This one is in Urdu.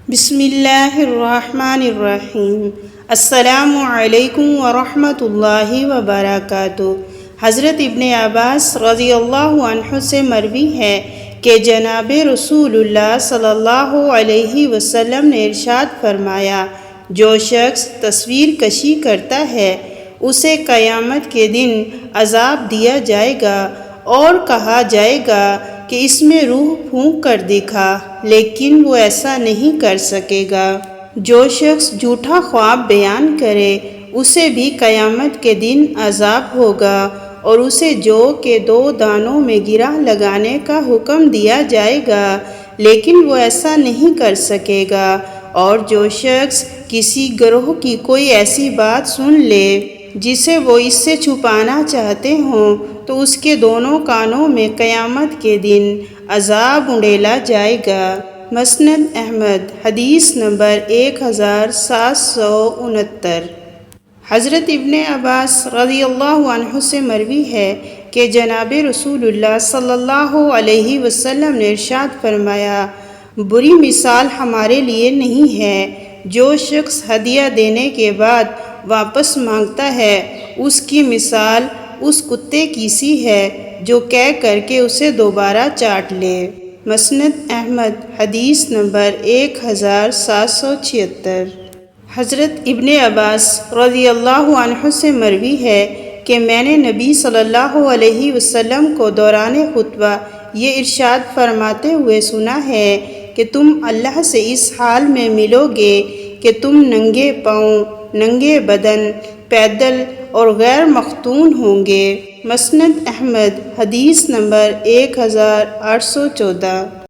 بسم اللہ الرحمن الرحیم۔ السلام علیکم ورحمۃ اللہ وبرکاتہ۔ حضرت ابن عباس رضی اللہ عنہ سے مروی ہے کہ جناب رسول اللہ صلی اللہ علیہ وسلم نے ارشاد فرمایا، جو شخص تصویر کشی کرتا ہے اسے قیامت کے دن عذاب دیا جائے گا اور کہا جائے گا کہ اس میں روح پھونک کر دکھا، لیکن وہ ایسا نہیں کر سکے گا۔ جو شخص جھوٹا خواب بیان کرے اسے بھی قیامت کے دن عذاب ہوگا اور اسے جو کے 2 دانوں میں گرہ لگانے کا حکم دیا جائے گا، لیکن وہ ایسا نہیں کر سکے گا۔ اور جو شخص کسی گروہ کی کوئی ایسی بات سن لے جسے وہ اس سے چھپانا چاہتے ہوں تو اس کے دونوں کانوں میں قیامت کے دن عذاب انڈیلا جائے گا۔ مسند احمد، حدیث نمبر 1769۔ حضرت ابن عباس رضی اللہ عنہ سے مروی ہے کہ جناب رسول اللہ صلی اللہ علیہ وسلم نے ارشاد فرمایا، بری مثال ہمارے لیے نہیں ہے۔ جو شخص ہدیہ دینے کے بعد واپس مانگتا ہے اس کی مثال اس کتے کی سی ہے جو کہہ کر کے اسے دوبارہ چاٹ لے۔ مسند احمد، حدیث نمبر 1776۔ حضرت ابن عباس رضی اللہ عنہ سے مروی ہے کہ میں نے نبی صلی اللہ علیہ وسلم کو دوران خطبہ یہ ارشاد فرماتے ہوئے سنا ہے کہ تم اللہ سے اس حال میں ملو گے کہ تم ننگے پاؤں، ننگے بدن، پیدل اور غیر مختون ہوں گے۔ مسند احمد، حدیث نمبر 1814۔